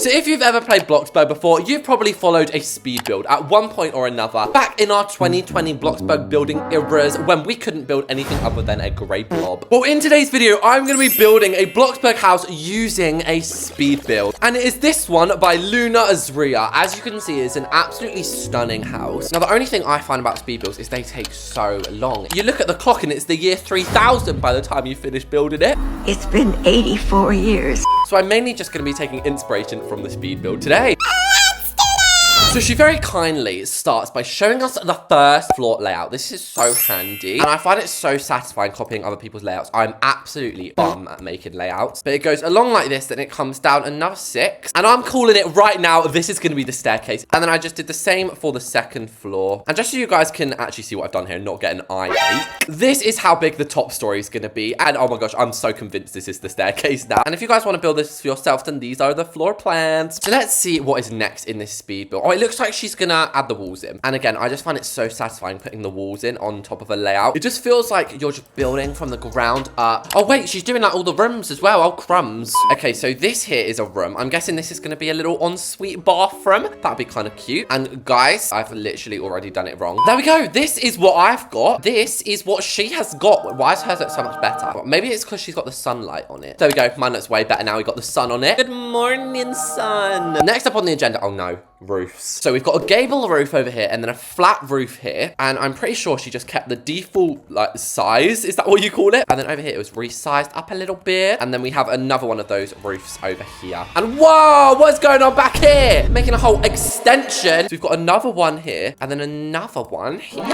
So if you've ever played BLOXBURG before, you've probably followed a speed build at one point or another back in our 2020 BLOXBURG building eras when we couldn't build anything other than a grey blob. Well, in today's video, I'm going to be building a BLOXBURG house using a speed build. And it is this one by Luna Azria. As you can see, it's an absolutely stunning house. Now, the only thing I find about speed builds is they take so long. You look at the clock and it's the year 3000 by the time you finish building it. It's been 84 years. So I'm mainly just going to be taking inspiration from the speed build today. So she very kindly starts by showing us the first floor layout. This is so handy. And I find it so satisfying copying other people's layouts. I'm absolutely bum at making layouts. But it goes along like this, then it comes down another 6. And I'm calling it right now, this is going to be the staircase. And then I just did the same for the second floor. And just so you guys can actually see what I've done here and not get an eye ache, this is how big the top story is going to be. And oh my gosh, I'm so convinced this is the staircase now. And if you guys want to build this for yourself, then these are the floor plans. So let's see what is next in this speed build. Oh, it looks like she's gonna add the walls in. And again, I just find it so satisfying putting the walls in on top of a layout. It just feels like you're just building from the ground up. Oh wait, she's doing like all the rooms as well. Oh crumbs. Okay, so this here is a room. I'm guessing this is gonna be a little ensuite bathroom. That'd be kind of cute. And guys, I've literally already done it wrong. There we go. This is what I've got. This is what she has got. Why is hers look so much better? Well, maybe it's because she's got the sunlight on it. There we go. Mine looks way better now. We got the sun on it. Good morning, sun. Next up on the agenda, oh no, roofs. So we've got a gable roof over here and then a flat roof here. And I'm pretty sure she just kept the default like size. Is that what you call it? And then over here, it was resized up a little bit. And then we have another one of those roofs over here. And whoa, what's going on back here? Making a whole extension. So we've got another one here and then another one here.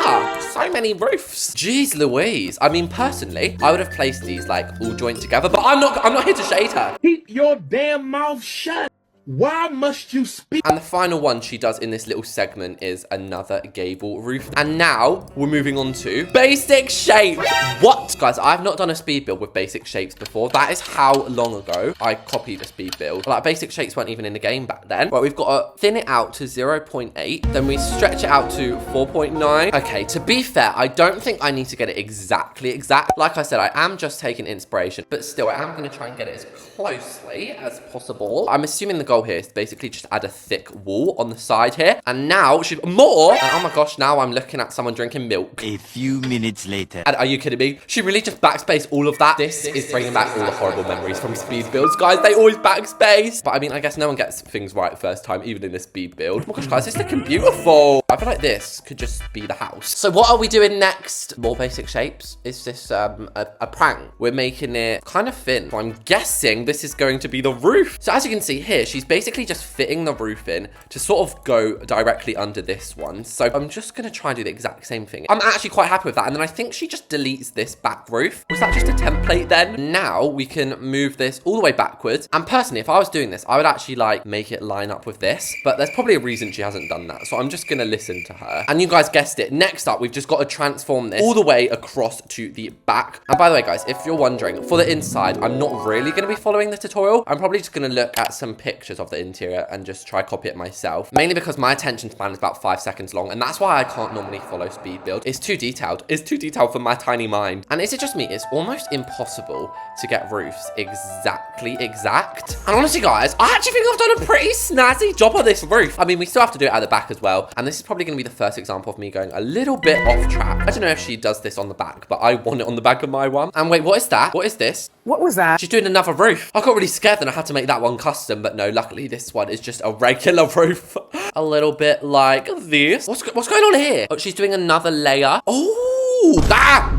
So many roofs. Jeez Louise. I mean, personally, I would have placed these like all joined together, but I'm not here to shade her. Keep your damn mouth shut. Why must you speak? And the final one she does in this little segment is another gable roof. And now we're moving on to basic shape. What? Guys, I've not done a speed build with basic shapes before. That is how long ago I copied a speed build. Like basic shapes weren't even in the game back then. Well, we've got to thin it out to 0.8. Then we stretch it out to 4.9. Okay, to be fair, I don't think I need to get it exactly exact. Like I said, I am just taking inspiration, but still I am going to try and get it as closely as possible. I'm assuming the goal here is basically just add a thick wall on the side here. And now she's more. And oh my gosh, now I'm looking at someone drinking milk. A few minutes later. And are you kidding me? She really just backspaced all of that. This is bringing back all the horrible memories from speed builds, guys. They always backspace. But I mean, I guess no one gets things right first time, even in this speed build. Oh my gosh, guys, it's looking beautiful. I feel like this could just be the house. So what are we doing next? More basic shapes. Is this a prank? We're making it kind of thin. So I'm guessing this is going to be the roof. So as you can see here, she's basically just fitting the roof in to sort of go directly under this one. So I'm just going to try and do the exact same thing. I'm actually quite happy with that. And then I think she just deletes this back roof. Was that just a template then? Now we can move this all the way backwards. And personally, if I was doing this, I would actually like make it line up with this. But there's probably a reason she hasn't done that. So I'm just going to listen to her. And you guys guessed it. Next up, we've just got to transform this all the way across to the back. And by the way, guys, if you're wondering, for the inside, I'm not really going to be following the tutorial. I'm probably just going to look at some pictures of the interior and just try copy it myself. Mainly because my attention span is about 5 seconds long. And that's why I can't normally follow speed build. It's too detailed. It's too detailed for my tiny mind. And is it just me? It's almost impossible to get roofs exactly exact. And honestly, guys, I actually think I've done a pretty snazzy job on this roof. I mean, we still have to do it at the back as well. And this is probably going to be the first example of me going a little bit off track. I don't know if she does this on the back, but I want it on the back of my one. And wait, what is that? What is this? What was that? She's doing another roof. I got really scared then I had to make that one custom, but no, luckily this one is just a regular roof. A little bit like this. What's going on here? Oh, she's doing another layer. Oh!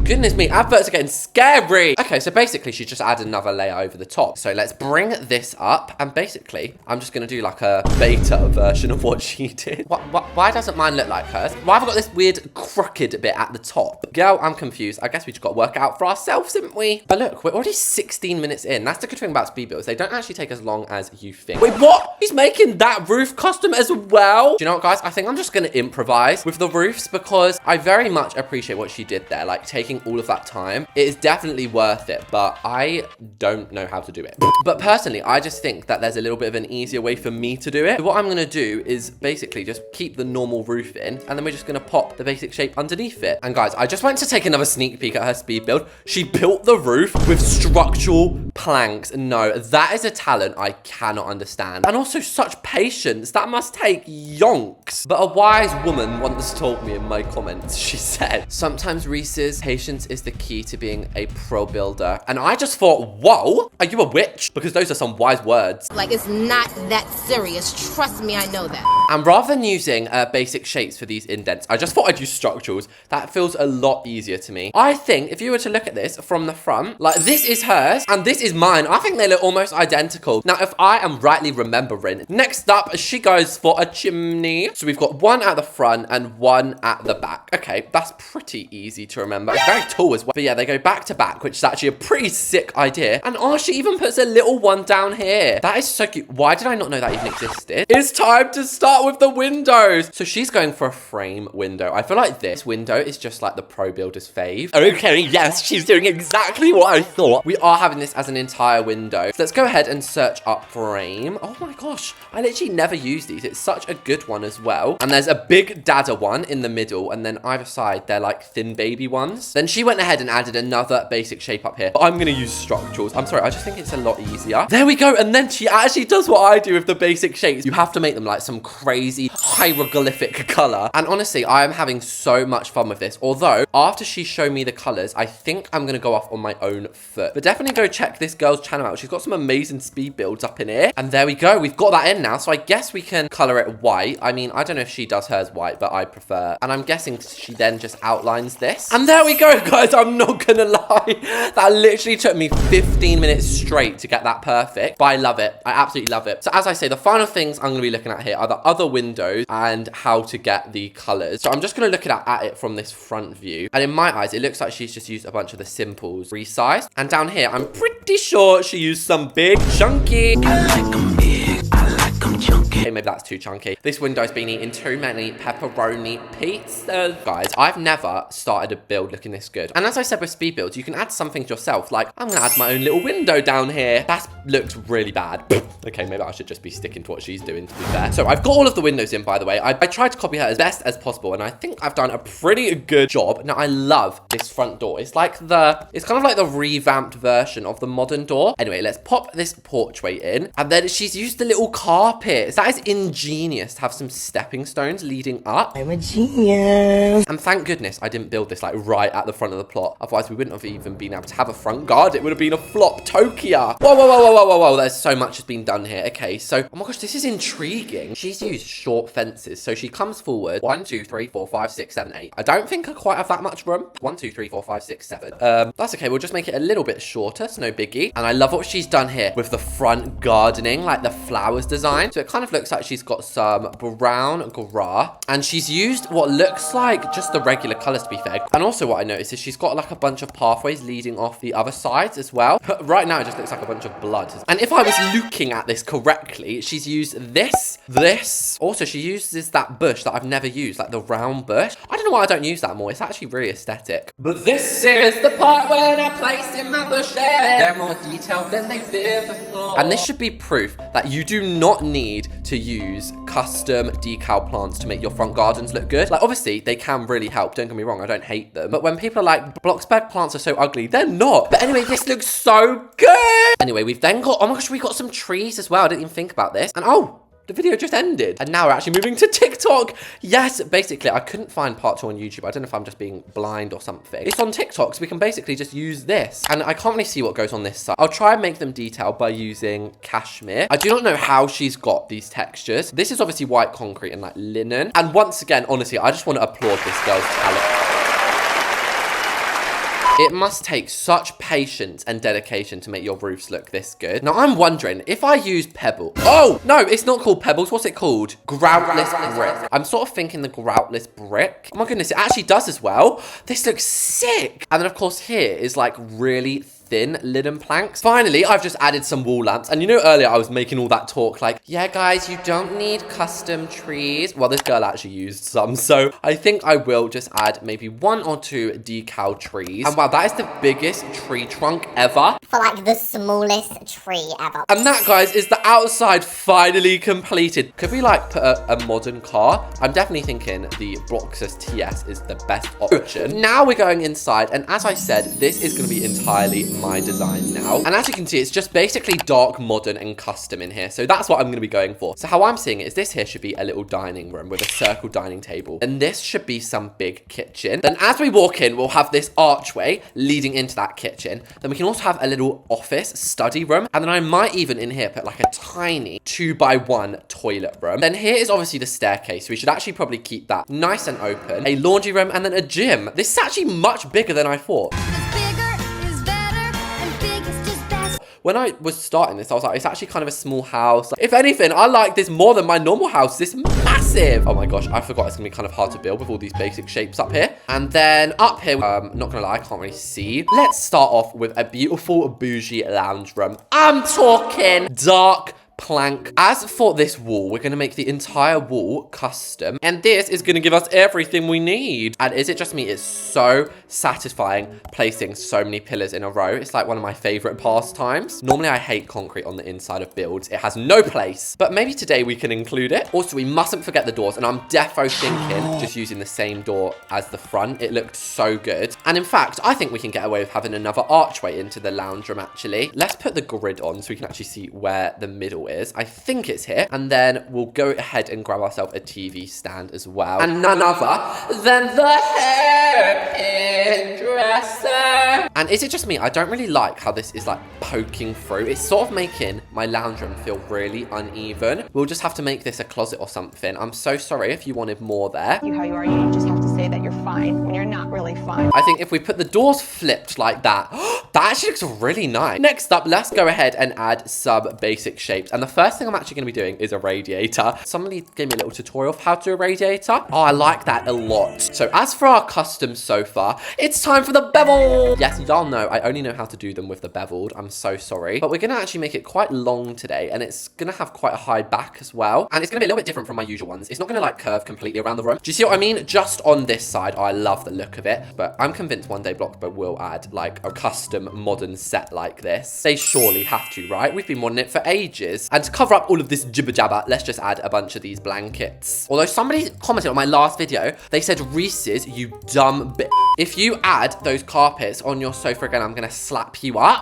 Goodness me, adverts are getting scary. Okay, so basically she just added another layer over the top. So let's bring this up. And basically, I'm just going to do like a beta version of what she did. Why doesn't mine look like hers? Why have I got this weird crooked bit at the top? Girl, I'm confused. I guess we just got to work it out for ourselves, haven't we? But look, we're already 16 minutes in. That's the good thing about speed builds. They don't actually take as long as you think. Wait, what? She's making that roof custom as well? Do you know what, guys? I think I'm just going to improvise with the roofs because I very much appreciate what she did there, like taking all of that time, it is definitely worth it, but I don't know how to do it. But personally, I just think that there's a little bit of an easier way for me to do it. So what I'm gonna do is basically just keep the normal roof in, and then we're just gonna pop the basic shape underneath it. And guys, I just went to take another sneak peek at her speed build. She built the roof with structural planks. No, that is a talent I cannot understand. And also such patience. That must take yonks. But a wise woman once told me in my comments, she said, sometimes Reese's patience is the key to being a pro builder. And I just thought, whoa, are you a witch? Because those are some wise words. Like, it's not that serious. Trust me, I know that. And rather than using basic shapes for these indents, I just thought I'd use structurals. That feels a lot easier to me. I think if you were to look at this from the front, like this is hers and this is mine. I think they look almost identical. Now, if I am rightly remembering, next up, she goes for a chimney. So we've got one at the front and one at the back. Okay, that's pretty easy to remember. It's very tall as well. But yeah, they go back to back, which is actually a pretty sick idea. And oh, she even puts a little one down here. That is so cute. Why did I not know that even existed? It's time to start with the windows. So she's going for a frame window. I feel like this window is just like the pro builder's fave. Okay, yes, she's doing exactly what I thought. We are having this as an entire window. So let's go ahead and search up frame. Oh my gosh, I literally never use these. It's such a good one as well. And there's a big dada one in the middle, and then either side, they're like thin baby ones. Then she went ahead and added another basic shape up here. But I'm gonna use structurals. I'm sorry, I just think it's a lot easier. There we go. And then she actually does what I do with the basic shapes. You have to make them like some crazy hieroglyphic color. And honestly, I am having so much fun with this. Although, after she showed me the colors, I think I'm gonna go off on my own foot. But definitely go check this girl's channel out. She's got some amazing speed builds up in here. And there we go. We've got that in now. So I guess we can color it white. I mean, I don't know if she does hers white, but I prefer. And I'm guessing she then just outlines this. And there we go, guys. I'm not gonna lie. That literally took me 15 minutes straight to get that perfect. But I love it. I absolutely love it. So as I say, the final things I'm gonna be looking at here are the other windows and how to get the colors. So I'm just gonna look at it from this front view. And in my eyes, it looks like she's just used a bunch of the simples resized. And down here, I'm pretty sure she used some big chunky. I like 'em big, I like 'em chunky. Okay, maybe that's too chunky. This window's been eating too many pepperoni pizzas. Guys, I've never started a build looking this good. And as I said with speed builds, you can add something yourself. Like, I'm gonna add my own little window down here. That looks really bad. Okay, maybe I should just be sticking to what she's doing, to be fair. So I've got all of the windows in, by the way. I tried to copy her as best as possible, and I think I've done a pretty good job. Now, I love this front door. It's kind of like the revamped version of the modern door. Anyway, let's pop this porchway in. And then she's used the little carpets. That is ingenious to have some stepping stones leading up. I'm a genius. And thank goodness I didn't build this like right at the front of the plot. Otherwise, we wouldn't have even been able to have a front guard. It would have been a flop Tokia. Whoa, whoa, whoa, whoa, whoa, whoa, whoa. There's so much has been done here. Okay, so, oh my gosh, this is intriguing. She's used short fences. So she comes forward. 1, 2, 3, 4, 5, 6, 7, 8. I don't think I quite have that much room. 1, 2, 3, 4, 5, 6, 7. That's okay. We'll just make it a little bit shorter. It's no biggie. And I love what she's done here with the front gardening, like the flowers design. So it kind of looks like she's got some brown grass. And she's used what looks like just the regular colors, to be fair. And also what I noticed is she's got like a bunch of pathways leading off the other sides as well. But right now, it just looks like a bunch of blood. And if I was looking at this correctly, she's used this. Also, she uses that bush that I've never used, like the round bush. I don't know why I don't use that more. It's actually really aesthetic. But this is the part where I place in my bushes. They're more detailed than they've been before. And this should be proof that you do not need to use custom decal plants to make your front gardens look good. Like, obviously, they can really help. Don't get me wrong, I don't hate them. But when people are like, BLOXBURG plants are so ugly, they're not. But anyway, this looks so good. Anyway, we've then got, oh my gosh, we got some trees as well. I didn't even think about this. And oh, the video just ended. And now we're actually moving to TikTok. Yes, basically, I couldn't find part 2 on YouTube. I don't know if I'm just being blind or something. It's on TikTok, so we can basically just use this. And I can't really see what goes on this side. I'll try and make them detailed by using cashmere. I do not know how she's got these textures. This is obviously white concrete and like linen. And once again, honestly, I just want to applaud this girl's talent. It must take such patience and dedication to make your roofs look this good. Now, I'm wondering, if I use pebble... Oh, no, it's not called pebbles. What's it called? Groutless brick. I'm sort of thinking the groutless brick. Oh my goodness, it actually does as well. This looks sick. And then, of course, here is like really thin linen planks. Finally, I've just added some wall lamps. And you know, earlier I was making all that talk like, yeah, guys, you don't need custom trees. Well, this girl actually used some. So I think I will just add maybe 1 or 2 decal trees. And wow, that is the biggest tree trunk ever. For like the smallest tree ever. And that, guys, is the outside finally completed. Could we like put a modern car? I'm definitely thinking the BLOXBURG TS is the best option. Now we're going inside. And as I said, this is going to be entirely my design now. And as you can see, it's just basically dark, modern, and custom in here. So that's what I'm going to be going for. So how I'm seeing it is this here should be a little dining room with a circle dining table. And this should be some big kitchen. Then as we walk in, we'll have this archway leading into that kitchen. Then we can also have a little office study room. And then I might even in here put like a tiny 2x1 toilet room. Then here is obviously the staircase. We should actually probably keep that nice and open. A laundry room and then a gym. This is actually much bigger than I thought. When I was starting this, I was like, it's actually kind of a small house. If anything, I like this more than my normal house. This massive. Oh my gosh, I forgot it's gonna be kind of hard to build with all these basic shapes up here. And then up here, not gonna lie, I can't really see. Let's start off with a beautiful bougie lounge room. I'm talking dark plank. As for this wall, we're going to make the entire wall custom. And this is going to give us everything we need. And is it just me? It's so satisfying placing so many pillars in a row. It's like one of my favorite pastimes. Normally, I hate concrete on the inside of builds. It has no place. But maybe today we can include it. Also, we mustn't forget the doors. And I'm defo thinking just using the same door as the front. It looked so good. And in fact, I think we can get away with having another archway into the lounge room, actually. Let's put the grid on so we can actually see where the middle is. I think it's here. And then we'll go ahead and grab ourselves a TV stand as well. And none other than the hairpin dresser. And is it just me? I don't really like how this is like poking through. It's sort of making my lounge room feel really uneven. We'll just have to make this a closet or something. I'm so sorry if you wanted more there. How you are, you just have to say that you're fine when you're not really fine. I think if we put the doors flipped like that, that actually looks really nice. Next up, let's go ahead and add some basic shapes. And the first thing I'm actually going to be doing is a radiator. Somebody gave me a little tutorial of how to do a radiator. Oh, I like that a lot. So as for our custom sofa, it's time for the bevel. Yes, y'all know I only know how to do them with the beveled. I'm so sorry. But we're going to actually make it quite long today. And it's going to have quite a high back as well. And it's going to be a little bit different from my usual ones. It's not going to like curve completely around the room. Do you see what I mean? Just on this side, I love the look of it. But I'm convinced one day BLOXBURG will add like a custom modern set like this. They surely have to, right? We've been wanting it for ages. And to cover up all of this jibber jabber, let's just add a bunch of these blankets. Although somebody commented on my last video, they said, Reese's, you dumb bitch. If you add those carpets on your sofa again, I'm gonna slap you up.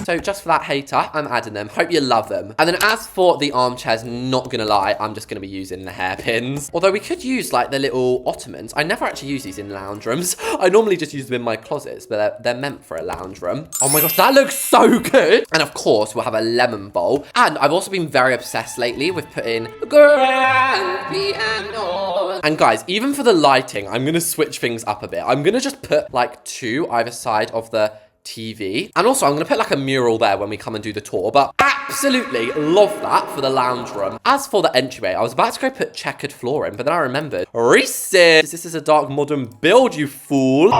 So just for that, hater, I'm adding them. Hope you love them. And then as for the armchairs, not gonna lie, I'm just gonna be using the hairpins. Although we could use like the little ottomans. I never actually use these in lounge rooms. I normally just use them in my closets, but they're meant for a lounge room. Oh my gosh, that looks so good. And of course, we'll have a lemon bowl. And I've also been very obsessed lately with putting grand piano. And guys, even for the lighting, I'm gonna switch things up a bit. I'm gonna just put like 2 either side of the TV. And also I'm gonna put like a mural there when we come and do the tour, but absolutely love that for the lounge room. As for the entryway, I was about to go put checkered flooring, but then I remembered, Reese's, this is a dark modern build, you fool.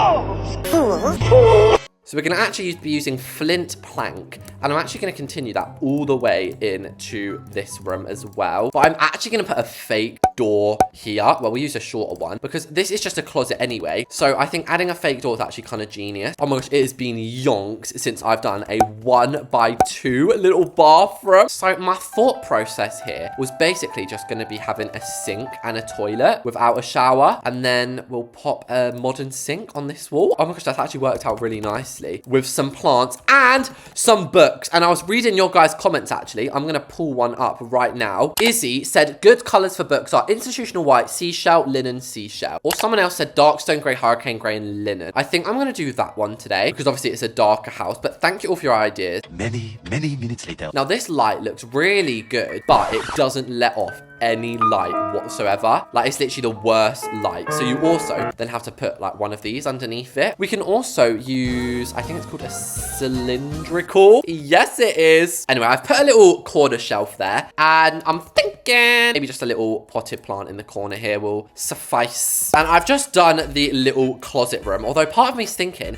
Fool. So we're going to actually be using flint plank, and I'm actually going to continue that all the way into this room as well. But I'm actually going to put a fake door here. Well, we'll use a shorter one because this is just a closet anyway. So I think adding a fake door is actually kind of genius. Oh my gosh, it has been yonks since I've done a 1x2 little bathroom. So my thought process here was basically just going to be having a sink and a toilet without a shower, and then we'll pop a modern sink on this wall. Oh my gosh, that's actually worked out really nicely. With some plants and some books. And I was reading your guys' comments actually. I'm going to pull one up right now. Izzy said good colours for books are institutional white, seashell, linen, seashell. Or someone else said dark stone grey, hurricane grey and linen. I think I'm going to do that one today because obviously it's a darker house. But thank you all for your ideas. Many minutes later. Now this light looks really good, but it doesn't let off any light whatsoever. Like it's literally the worst light. So you also then have to put like one of these underneath it. We can also use, I think it's called a cylindrical. Yes, it is. Anyway, I've put a little corner shelf there, and I'm thinking chicken. Maybe just a little potted plant in the corner here will suffice. And I've just done the little closet room, although part of me's thinking,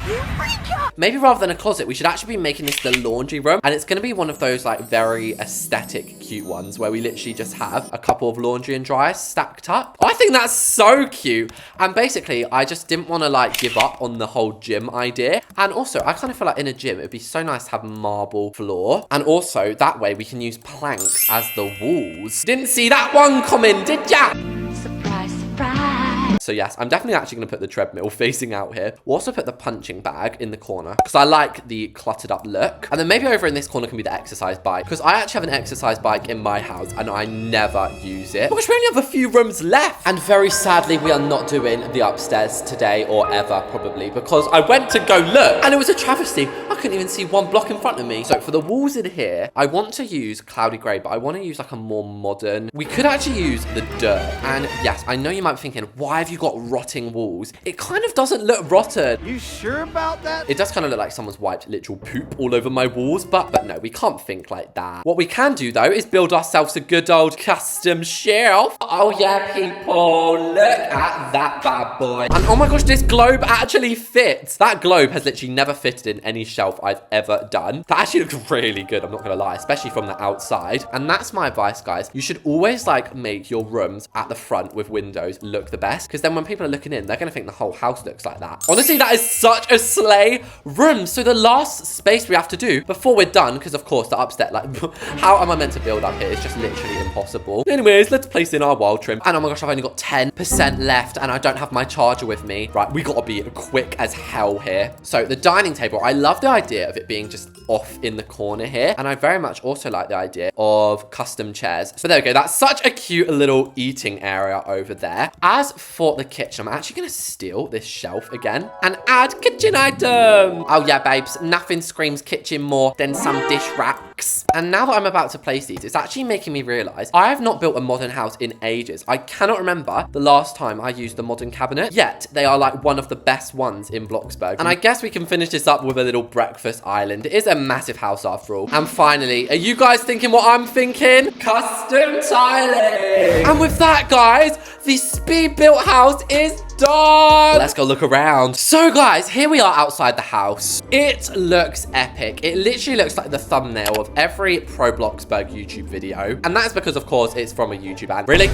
maybe rather than a closet, we should actually be making this the laundry room. And it's going to be one of those like very aesthetic, cute ones where we literally just have a couple of laundry and dryers stacked up. I think that's so cute. And basically, I just didn't want to like give up on the whole gym idea. And also, I kind of feel like in a gym, it'd be so nice to have marble floor. And also, that way we can use planks as the walls. Didn't see that one coming, did ya? Surprise, surprise. So yes, I'm definitely actually going to put the treadmill facing out here. We'll also put the punching bag in the corner because I like the cluttered up look. And then maybe over in this corner can be the exercise bike because I actually have an exercise bike in my house and I never use it. Gosh, we only have a few rooms left. And very sadly, we are not doing the upstairs today or ever probably because I went to go look and it was a travesty. I couldn't even see one block in front of me. So for the walls in here, I want to use cloudy grey, but I want to use like a more modern. We could actually use the dirt. And yes, I know you might be thinking, why have you got rotting walls? It kind of doesn't look rotten. You sure about that? It does kind of look like someone's wiped literal poop all over my walls, but no, we can't think like that. What we can do though is build ourselves a good old custom shelf. Oh yeah, people, look at that bad boy. And oh my gosh, this globe actually fits. That globe has literally never fitted in any shelf I've ever done. That actually looks really good, I'm not gonna lie, especially from the outside. And that's my advice, guys. You should always like make your rooms at the front with windows look the best, because then when people are looking in, they're gonna think the whole house looks like that. Honestly, that is such a slay room. So the last space we have to do before we're done, because of course the upstairs, like how am I meant to build up here? It's just literally impossible. Anyways, let's place in our wall trim. And oh my gosh, I've only got 10% left and I don't have my charger with me. Right, we gotta be quick as hell here. So the dining table, I love the idea of it being just off in the corner here. And I very much also like the idea of custom chairs. So there we go. That's such a cute little eating area over there. As for the kitchen, I'm actually gonna steal this shelf again and add kitchen item. Oh yeah, babes, nothing screams kitchen more than some dish racks. And now that I'm about to place these, it's actually making me realize I have not built a modern house in ages. I cannot remember the last time I used the modern cabinet, yet they are like one of the best ones in BLOXBURG. And I guess we can finish this up with a little breakfast island. It is a massive house after all. And finally, are you guys thinking what I'm thinking? Custom tiling. And with that, guys, the speed built house is done. Let's go look around. So guys, here we are outside the house. It looks epic. It literally looks like the thumbnail of every pro BLOXBURG YouTube video. And that's because of course it's from a YouTube ad. Really?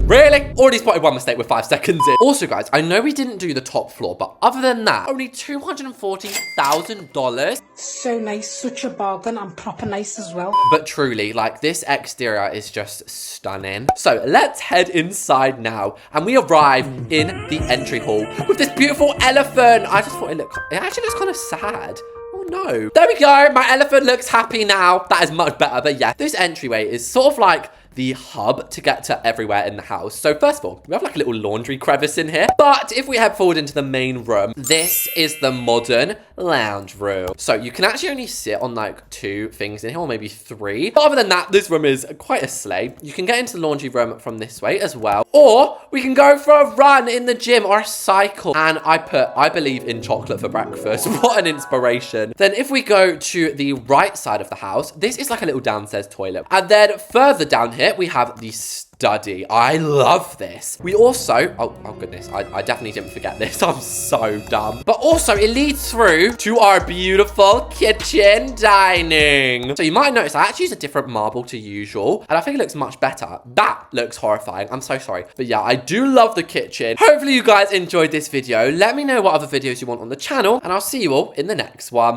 Really? Already spotted one mistake with 5 seconds in. Also, guys, I know we didn't do the top floor, but other than that, only $240,000. So nice, such a bargain, and proper nice as well. But truly, like, this exterior is just stunning. So let's head inside now. And we arrive in the entry hall with this beautiful elephant. I just thought it actually looks kind of sad. Oh no. There we go. My elephant looks happy now. That is much better. But yeah, this entryway is sort of like the hub to get to everywhere in the house. So first of all, we have like a little laundry crevice in here. But if we head forward into the main room, this is the modern lounge room. So you can actually only sit on like 2 things in here, or maybe 3. But other than that, this room is quite a sleigh. You can get into the laundry room from this way as well. Or we can go for a run in the gym or a cycle. And I believe in chocolate for breakfast. What an inspiration. Then if we go to the right side of the house, this is like a little downstairs toilet. And then further down here, we have the study. I love this. We also, oh goodness, I definitely didn't forget this. I'm so dumb. But also it leads through to our beautiful kitchen dining. So you might notice I actually use a different marble to usual, and I think it looks much better. That looks horrifying. I'm so sorry. But yeah, I do love the kitchen. Hopefully you guys enjoyed this video. Let me know what other videos you want on the channel, and I'll see you all in the next one.